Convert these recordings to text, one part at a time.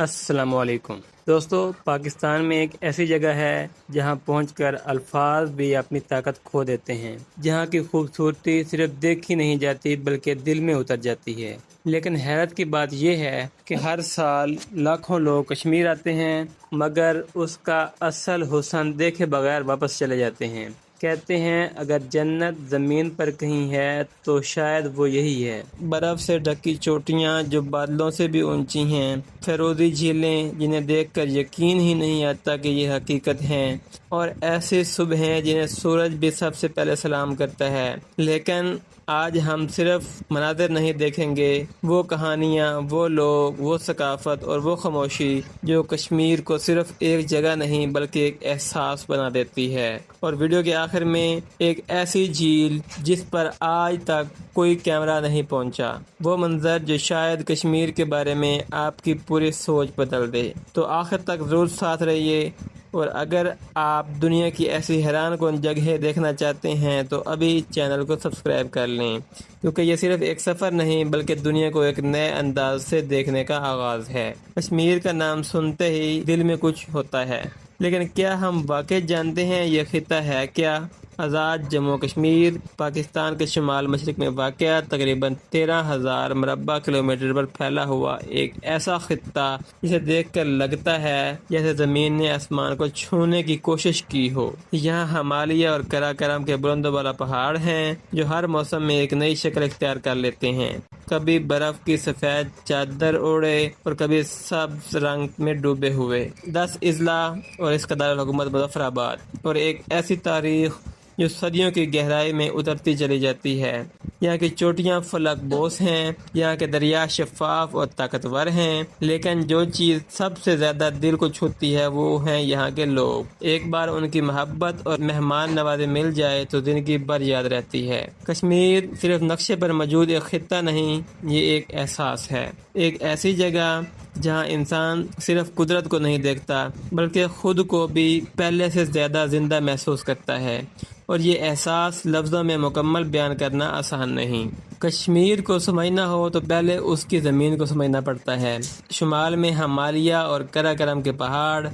السلام علیکم دوستو، پاکستان میں ایک ایسی جگہ ہے جہاں پہنچ کر الفاظ بھی اپنی طاقت کھو دیتے ہیں، جہاں کی خوبصورتی صرف دیکھی نہیں جاتی بلکہ دل میں اتر جاتی ہے۔ لیکن حیرت کی بات یہ ہے کہ ہر سال لاکھوں لوگ کشمیر آتے ہیں مگر اس کا اصل حسن دیکھے بغیر واپس چلے جاتے ہیں۔ کہتے ہیں اگر جنت زمین پر کہیں ہے تو شاید وہ یہی ہے۔ برف سے ڈھکی چوٹیاں جو بادلوں سے بھی اونچی ہیں، فیروزی جھیلیں جنہیں دیکھ کر یقین ہی نہیں آتا کہ یہ حقیقت ہیں، اور ایسے صبحیں جنہیں سورج بھی سب سے پہلے سلام کرتا ہے۔ لیکن آج ہم صرف مناظر نہیں دیکھیں گے، وہ کہانیاں، وہ لوگ، وہ ثقافت اور وہ خاموشی جو کشمیر کو صرف ایک جگہ نہیں بلکہ ایک احساس بنا دیتی ہے۔ اور ویڈیو کے آخر میں ایک ایسی جھیل جس پر آج تک کوئی کیمرہ نہیں پہنچا، وہ منظر جو شاید کشمیر کے بارے میں آپ کی پوری سوچ بدل دے۔ تو آخر تک ضرور ساتھ رہیے، اور اگر آپ دنیا کی ایسی حیران کن جگہیں دیکھنا چاہتے ہیں تو ابھی چینل کو سبسکرائب کر لیں، کیونکہ یہ صرف ایک سفر نہیں بلکہ دنیا کو ایک نئے انداز سے دیکھنے کا آغاز ہے۔ کشمیر کا نام سنتے ہی دل میں کچھ ہوتا ہے، لیکن کیا ہم واقعی جانتے ہیں یہ خطہ ہے کیا؟ آزاد جموں کشمیر پاکستان کے شمال مشرق میں واقع تقریباً 13,000 مربع کلومیٹر پر پھیلا ہوا ایک ایسا خطہ جسے دیکھ کر لگتا ہے جیسے زمین نے آسمان کو چھونے کی کوشش کی ہو۔ یہاں ہمالیہ اور قراقرم کے بلند و بالا پہاڑ ہیں جو ہر موسم میں ایک نئی شکل اختیار کر لیتے ہیں، کبھی برف کی سفید چادر اوڑھے اور کبھی سبز رنگ میں ڈوبے ہوئے۔ 10 اضلاع اور اس کا دارالحکومت مظفر آباد، اور ایک ایسی تاریخ جو صدیوں کی گہرائی میں اترتی چلی جاتی ہے۔ یہاں کی چوٹیاں فلک بوس ہیں، یہاں کے دریا شفاف اور طاقتور ہیں، لیکن جو چیز سب سے زیادہ دل کو چھوتی ہے وہ ہیں یہاں کے لوگ۔ ایک بار ان کی محبت اور مہمان نوازی مل جائے تو زندگی بھر یاد رہتی ہے۔ کشمیر صرف نقشے پر موجود ایک خطہ نہیں، یہ ایک احساس ہے، ایک ایسی جگہ جہاں انسان صرف قدرت کو نہیں دیکھتا بلکہ خود کو بھی پہلے سے زیادہ زندہ محسوس کرتا ہے، اور یہ احساس لفظوں میں مکمل بیان کرنا آسان نہیں۔ کشمیر کو سمجھنا ہو تو پہلے اس کی زمین کو سمجھنا پڑتا ہے۔ شمال میں ہمالیہ اور قراقرم کے پہاڑ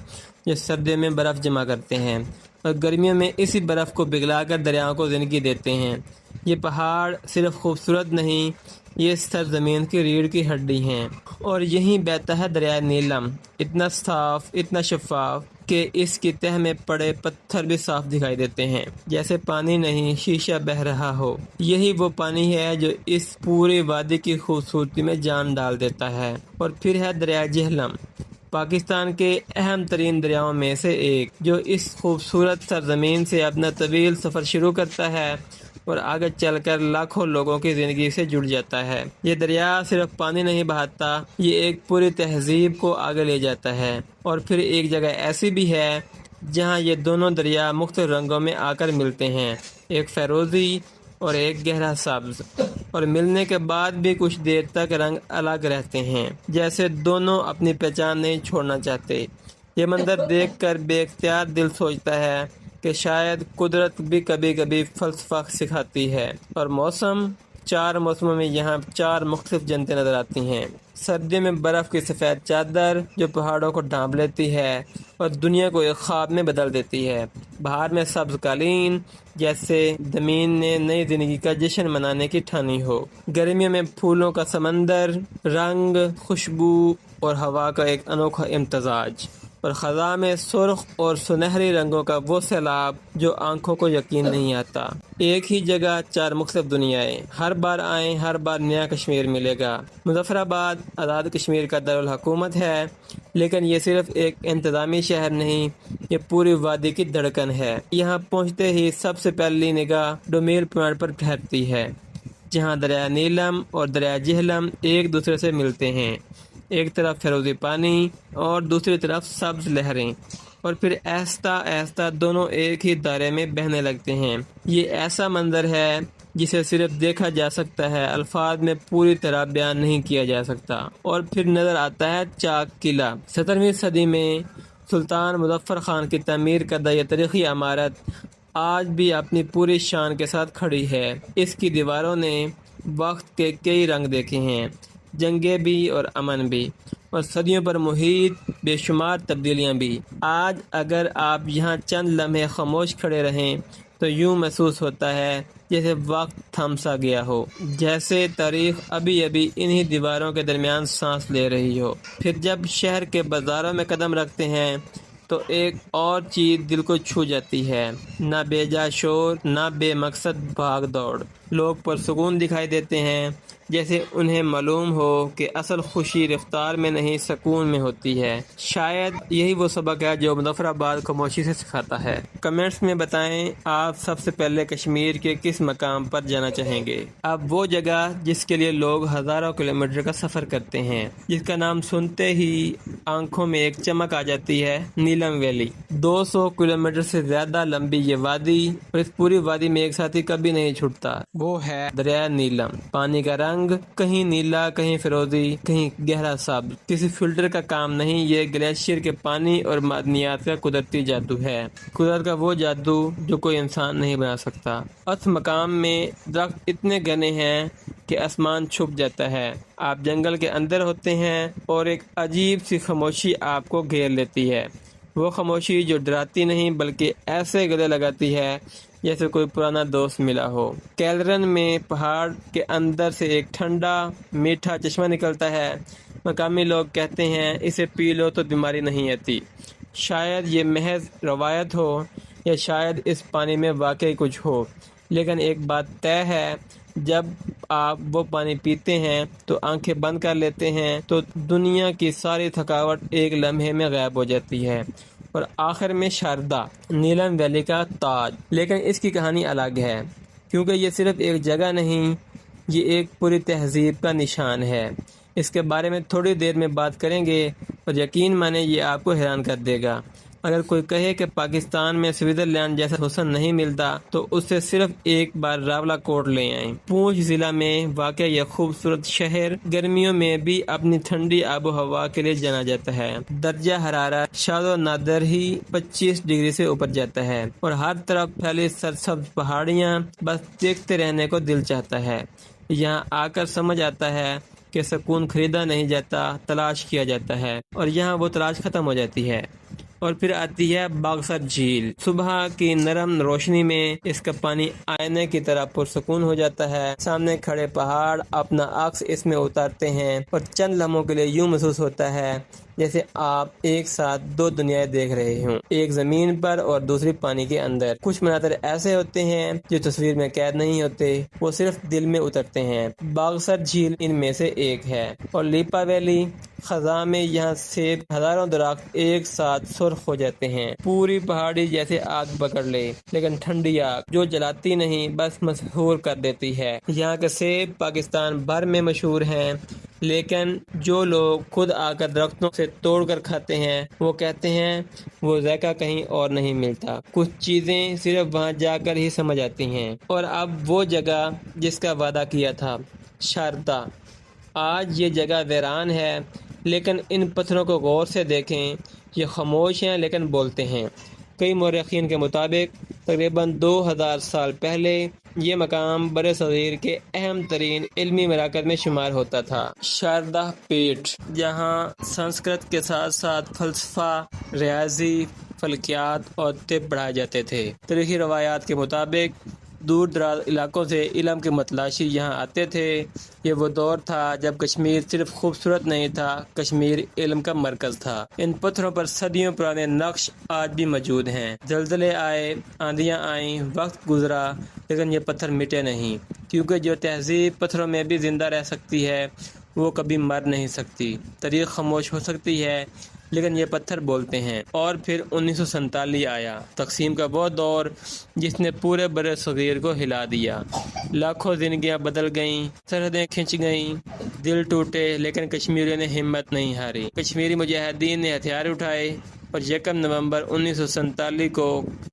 جو سردیوں میں برف جمع کرتے ہیں اور گرمیوں میں اسی برف کو پگھلا کر دریاؤں کو زندگی دیتے ہیں۔ یہ پہاڑ صرف خوبصورت نہیں، یہ سرزمین کی ریڑھ کی ہڈی ہیں، اور یہیں بہتا ہے دریائے نیلم، اتنا صاف، اتنا شفاف کہ اس کی تہہ میں پڑے پتھر بھی صاف دکھائی دیتے ہیں، جیسے پانی نہیں شیشہ بہہ رہا ہو۔ یہی وہ پانی ہے جو اس پورے وادی کی خوبصورتی میں جان ڈال دیتا ہے۔ اور پھر ہے دریائے جہلم، پاکستان کے اہم ترین دریاؤں میں سے ایک، جو اس خوبصورت سرزمین سے اپنا طویل سفر شروع کرتا ہے اور آگے چل کر لاکھوں لوگوں کی زندگی سے جڑ جاتا ہے۔ یہ دریا صرف پانی نہیں بہاتا، یہ ایک پوری تہذیب کو آگے لے جاتا ہے۔ اور پھر ایک جگہ ایسی بھی ہے جہاں یہ دونوں دریا مختلف رنگوں میں آ کر ملتے ہیں، ایک فیروزی اور ایک گہرا سبز، اور ملنے کے بعد بھی کچھ دیر تک رنگ الگ رہتے ہیں، جیسے دونوں اپنی پہچان نہیں چھوڑنا چاہتے۔ یہ منظر دیکھ کر بے اختیار دل سوچتا ہے کہ شاید قدرت بھی کبھی کبھی فلسفہ سکھاتی ہے۔ اور موسم، 4 موسموں میں یہاں 4 مختلف جنتیں نظر آتی ہیں۔ سردیوں میں برف کی سفید چادر جو پہاڑوں کو ڈھانپ لیتی ہے اور دنیا کو ایک خواب میں بدل دیتی ہے۔ بہار میں سبز قالین، جیسے زمین نے نئی زندگی کا جشن منانے کی ٹھانی ہو۔ گرمیوں میں پھولوں کا سمندر، رنگ، خوشبو اور ہوا کا ایک انوکھا امتزاج، اور خزاں میں سرخ اور سنہری رنگوں کا وہ سیلاب جو آنکھوں کو یقین نہیں آتا۔ ایک ہی جگہ 4 مختلف دنیایں، ہر بار آئیں ہر بار نیا کشمیر ملے گا۔ مظفر آباد آزاد کشمیر کا دارالحکومت ہے، لیکن یہ صرف ایک انتظامی شہر نہیں، یہ پوری وادی کی دھڑکن ہے۔ یہاں پہنچتے ہی سب سے پہلی نگاہ ڈومیل پوائنٹ پر ٹھہرتی ہے، جہاں دریائے نیلم اور دریائے جہلم ایک دوسرے سے ملتے ہیں، ایک طرف فیروزی پانی اور دوسری طرف سبز لہریں، اور پھر آہستہ آہستہ دونوں ایک ہی دائرے میں بہنے لگتے ہیں۔ یہ ایسا منظر ہے جسے صرف دیکھا جا سکتا ہے، الفاظ میں پوری طرح بیان نہیں کیا جا سکتا۔ اور پھر نظر آتا ہے چاک قلعہ، 17ویں صدی میں سلطان مظفر خان کی تعمیر کردہ یہ تاریخی عمارت آج بھی اپنی پوری شان کے ساتھ کھڑی ہے۔ اس کی دیواروں نے وقت کے کئی رنگ دیکھے ہیں، جنگیں بھی اور امن بھی، اور صدیوں پر محیط بے شمار تبدیلیاں بھی۔ آج اگر آپ یہاں چند لمحے خاموش کھڑے رہیں تو یوں محسوس ہوتا ہے جیسے وقت تھم سا گیا ہو، جیسے تاریخ ابھی ابھی انہی دیواروں کے درمیان سانس لے رہی ہو۔ پھر جب شہر کے بازاروں میں قدم رکھتے ہیں تو ایک اور چیز دل کو چھو جاتی ہے، نہ بے جا شور، نہ بے مقصد بھاگ دوڑ۔ لوگ پرسکون دکھائی دیتے ہیں، جیسے انہیں معلوم ہو کہ اصل خوشی رفتار میں نہیں سکون میں ہوتی ہے۔ شاید یہی وہ سبق ہے جو مظفر آباد خاموشی سے سکھاتا ہے۔ کمنٹس میں بتائیں آپ سب سے پہلے کشمیر کے کس مقام پر جانا چاہیں گے۔ اب وہ جگہ جس کے لیے لوگ ہزاروں کلومیٹر کا سفر کرتے ہیں، جس کا نام سنتے ہی آنکھوں میں ایک چمک آ جاتی ہے، نیلم ویلی۔ 200 کلومیٹر سے زیادہ لمبی یہ وادی، اور اس پوری وادی میں ایک ساتھی کبھی نہیں چھوٹتا، وہ ہے دریائے نیلم۔ پانی کا رنگ کہیں نیلا، کہیں فیروزی، کہیں گہرا سبز، کسی فلٹر کا کام نہیں، یہ گلیشیئر کے پانی اور معدنیات کا قدرتی جادو ہے۔ قدرت کا وہ جادو جو کوئی انسان نہیں بنا سکتا۔ اس مقام میں درخت اتنے گھنے ہیں کہ آسمان چھپ جاتا ہے۔ آپ جنگل کے اندر ہوتے ہیں اور ایک عجیب سی خاموشی آپ کو گھیر لیتی ہے، وہ خاموشی جو ڈراتی نہیں بلکہ ایسے گلے لگاتی ہے جیسے کوئی پرانا دوست ملا ہو۔ کیلرن میں پہاڑ کے اندر سے ایک ٹھنڈا میٹھا چشمہ نکلتا ہے۔ مقامی لوگ کہتے ہیں اسے پی لو تو بیماری نہیں آتی۔ شاید یہ محض روایت ہو، یا شاید اس پانی میں واقعی کچھ ہو، لیکن ایک بات طے ہے، جب آپ وہ پانی پیتے ہیں تو آنکھیں بند کر لیتے ہیں تو دنیا کی ساری تھکاوٹ ایک لمحے میں غائب ہو جاتی ہے۔ اور آخر میں شاردا، نیلم ویلی کا تاج۔ لیکن اس کی کہانی الگ ہے، کیونکہ یہ صرف ایک جگہ نہیں، یہ ایک پوری تہذیب کا نشان ہے۔ اس کے بارے میں تھوڑی دیر میں بات کریں گے، اور یقین مانیں یہ آپ کو حیران کر دے گا۔ اگر کوئی کہے کہ پاکستان میں سوئٹزرلینڈ جیسا حسن نہیں ملتا تو اس سے صرف ایک بار راولا کوٹ لے آئیں۔ پونچھ ضلع میں واقع یہ خوبصورت شہر گرمیوں میں بھی اپنی ٹھنڈی آب و ہوا کے لیے جانا جاتا ہے۔ درجہ حرارت شاید و نادر ہی 25 ڈگری سے اوپر جاتا ہے، اور ہر طرف پھیلی سرسبز پہاڑیاں، بس دیکھتے رہنے کو دل چاہتا ہے۔ یہاں آ کر سمجھ آتا ہے کہ سکون خریدا نہیں جاتا، تلاش کیا جاتا ہے، اور یہاں وہ تلاش ختم ہو جاتی ہے۔ اور پھر آتی ہے باغسر جھیل۔ صبح کی نرم روشنی میں اس کا پانی آئینے کی طرح پرسکون ہو جاتا ہے۔ سامنے کھڑے پہاڑ اپنا عکس اس میں اتارتے ہیں، اور چند لمحوں کے لیے یوں محسوس ہوتا ہے جیسے آپ ایک ساتھ دو دنیایں دیکھ رہے ہوں، ایک زمین پر اور دوسری پانی کے اندر۔ کچھ مناظر ایسے ہوتے ہیں جو تصویر میں قید نہیں ہوتے، وہ صرف دل میں اترتے ہیں۔ باغسر جھیل ان میں سے ایک ہے۔ اور لیپا ویلی، خزاں میں یہاں سیب ہزاروں درخت ایک ساتھ سرخ ہو جاتے ہیں، پوری پہاڑی جیسے آگ پکڑ لے، لیکن ٹھنڈی آگ جو جلاتی نہیں، بس مسحور کر دیتی ہے۔ یہاں کے سیب پاکستان بھر میں مشہور ہیں، لیکن جو لوگ خود آ کر درختوں سے توڑ کر کھاتے ہیں وہ کہتے ہیں وہ ذائقہ کہیں اور نہیں ملتا، کچھ چیزیں صرف وہاں جا کر ہی سمجھ آتی ہیں۔ اور اب وہ جگہ جس کا وعدہ کیا تھا، شاردا۔ آج یہ جگہ ویران ہے، لیکن ان پتھروں کو غور سے دیکھیں، یہ خاموش ہیں لیکن بولتے ہیں۔ کئی مورخین کے مطابق تقریباً 2000 سال پہلے یہ مقام برِ صغیر کے اہم ترین علمی مراکز میں شمار ہوتا تھا۔ شاردا پیٹھ، جہاں سنسکرت کے ساتھ ساتھ فلسفہ، ریاضی، فلکیات اور طب پڑھائے جاتے تھے۔ تاریخی روایات کے مطابق دور دراز علاقوں سے علم کے متلاشی یہاں آتے تھے۔ یہ وہ دور تھا جب کشمیر صرف خوبصورت نہیں تھا، کشمیر علم کا مرکز تھا۔ ان پتھروں پر صدیوں پرانے نقش آج بھی موجود ہیں۔ زلزلے آئے، آندھیاں آئیں، وقت گزرا، لیکن یہ پتھر مٹے نہیں، کیونکہ جو تہذیب پتھروں میں بھی زندہ رہ سکتی ہے وہ کبھی مر نہیں سکتی۔ تاریخ خاموش ہو سکتی ہے، لیکن یہ پتھر بولتے ہیں۔ اور پھر 1947 آیا، تقسیم کا وہ دور جس نے پورے برِ صغیر کو ہلا دیا۔ لاکھوں زندگیاں بدل گئیں، سرحدیں کھنچ گئیں، دل ٹوٹے، لیکن کشمیریوں نے ہمت نہیں ہاری۔ کشمیری مجاہدین نے ہتھیار اٹھائے، اور 1 نومبر 1947 کو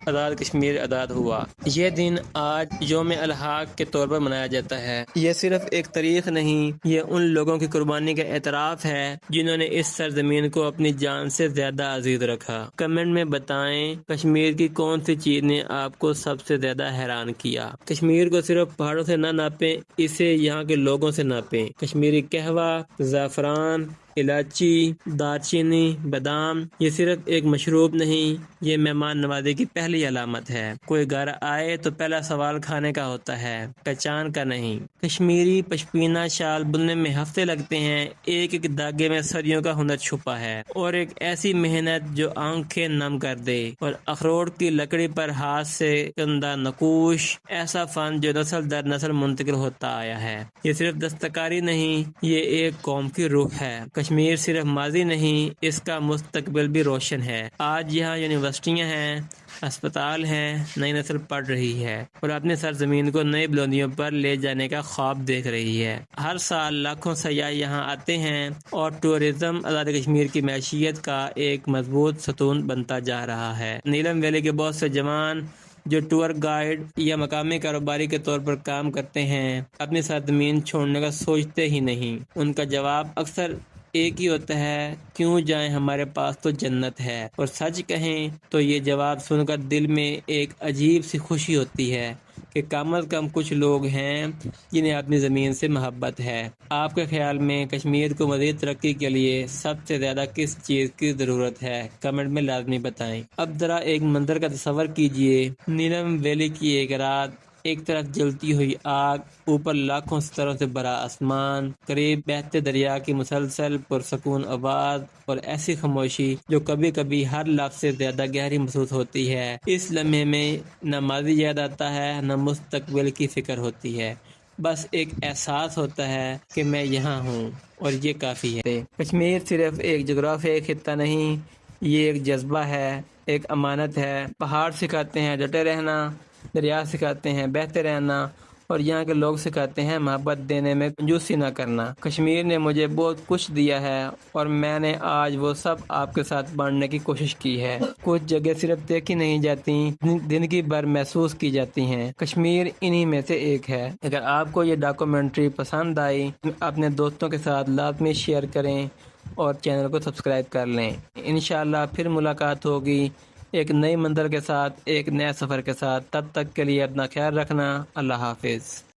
آزاد کشمیر آزاد ہوا۔ یہ دن آج یوم الحاق کے طور پر منایا جاتا ہے۔ یہ صرف ایک تاریخ نہیں، یہ ان لوگوں کی قربانی کا اعتراف ہے جنہوں نے اس سرزمین کو اپنی جان سے زیادہ عزیز رکھا۔ کمنٹ میں بتائیں کشمیر کی کون سی چیز نے آپ کو سب سے زیادہ حیران کیا۔ کشمیر کو صرف پہاڑوں سے نہ ناپیں، اسے یہاں کے لوگوں سے ناپیں۔ کشمیری قہوہ، زعفران، الائچی، دارچینی، بادام، یہ صرف ایک مشروب نہیں، یہ مہمان نوازی کی پہلی علامت ہے۔ کوئی گھر آئے تو پہلا سوال کھانے کا ہوتا ہے، پہچان کا نہیں۔ کشمیری پشمینہ شال بننے میں ہفتے لگتے ہیں، ایک ایک دھاگے میں صدیوں کا ہنر چھپا ہے، اور ایک ایسی محنت جو آنکھیں نم کر دے، اور اخروٹ کی لکڑی پر ہاتھ سے کندہ نقوش، ایسا فن جو نسل در نسل منتقل ہوتا آیا ہے۔ یہ صرف دستکاری نہیں، یہ ایک قوم کی روح ہے۔ کشمیر صرف ماضی نہیں، اس کا مستقبل بھی روشن ہے۔ آج یہاں یونیورسٹیاں ہیں، اسپتال ہیں، نئی نسل پڑھ رہی ہے اور اپنی سرزمین کو نئی بلندیوں پر لے جانے کا خواب دیکھ رہی ہے۔ ہر سال لاکھوں سیاح یہاں آتے ہیں اور ٹورزم آزاد کشمیر کی معیشت کا ایک مضبوط ستون بنتا جا رہا ہے۔ نیلم ویلی کے بہت سے جوان جو ٹور گائیڈ یا مقامی کاروباری کے طور پر کام کرتے ہیں، اپنی سرزمین چھوڑنے کا سوچتے ہی نہیں۔ ان کا جواب اکثر ایک ہی ہوتا ہے، کیوں جائیں، ہمارے پاس تو جنت ہے۔ اور سچ کہیں تو یہ جواب سن کر دل میں ایک عجیب سی خوشی ہوتی ہے کہ کم از کم کچھ لوگ ہیں جنہیں اپنی زمین سے محبت ہے۔ آپ کے خیال میں کشمیر کو مزید ترقی کے لیے سب سے زیادہ کس چیز کی ضرورت ہے؟ کمنٹ میں لازمی بتائیں۔ اب ذرا ایک منظر کا تصور کیجئے، نیلم ویلی کی ایک رات، ایک طرف جلتی ہوئی آگ، اوپر لاکھوں ستاروں سے بھرا آسمان، قریب بہتے دریا کی مسلسل پرسکون آواز، اور ایسی خاموشی جو کبھی کبھی ہر لفظ سے زیادہ گہری محسوس ہوتی ہے۔ اس لمحے میں نہ ماضی یاد آتا ہے، نہ مستقبل کی فکر ہوتی ہے، بس ایک احساس ہوتا ہے کہ میں یہاں ہوں اور یہ کافی ہے۔ کشمیر صرف ایک جغرافیائی خطہ نہیں، یہ ایک جذبہ ہے، ایک امانت ہے۔ پہاڑ سکھاتے ہیں ڈٹے رہنا، دریا سکھاتے ہیں بہتے رہنا، اور یہاں کے لوگ سکھاتے ہیں محبت دینے میں کنجوسی نہ کرنا۔ کشمیر نے مجھے بہت کچھ دیا ہے اور میں نے آج وہ سب آپ کے ساتھ بانٹنے کی کوشش کی ہے۔ کچھ جگہ صرف دیکھی نہیں جاتی، زندگی بھر محسوس کی جاتی ہیں۔ کشمیر انہی میں سے ایک ہے۔ اگر آپ کو یہ ڈاکومنٹری پسند آئی، اپنے دوستوں کے ساتھ لازمی شیئر کریں اور چینل کو سبسکرائب کر لیں۔ انشاءاللہ پھر ملاقات ہوگی ایک نئی منظر کے ساتھ، ایک نئے سفر کے ساتھ۔ تب تک کے لیے اپنا خیال رکھنا۔ اللہ حافظ۔